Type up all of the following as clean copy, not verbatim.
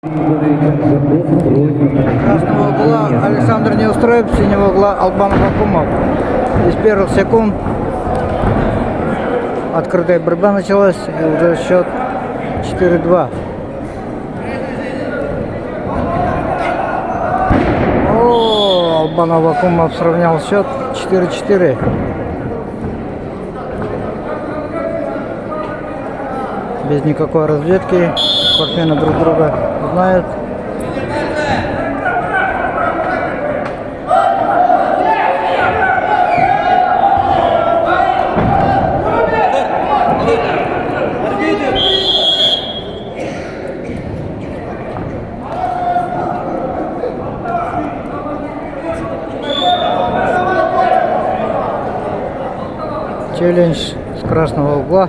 Красного угла Александр Неустроев, синего угла Албан Вакумов. Из первых секунд открытая борьба началась, и уже счет 4-2. Албан Вакумов сравнял счет 4-4. Без никакой разведки. Спортсмены друг друга знают. Челлендж с красного угла.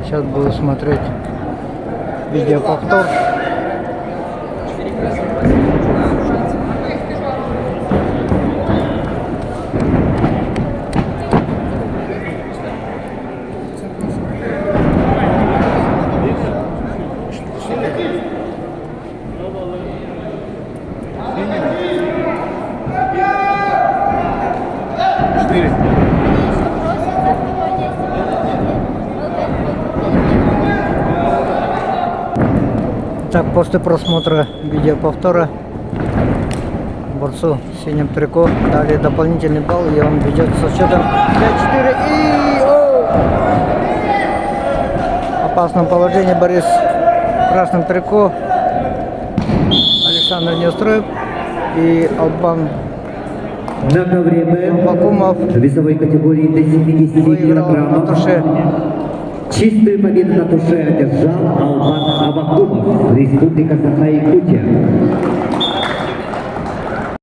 Сейчас буду смотреть видеоповтор. Так, после просмотра видеоповтора борцу в синем трико дали дополнительный балл, и он ведет со счетом 5-4. И в опасном положении борец в красном трико Александр Неустроев и Албан На ковре Вакумов весовой категории до 70 выиграл на килограммов. туше. Чистую победу на туше одержал Албан Авакумов, Республика Саха-Якутия.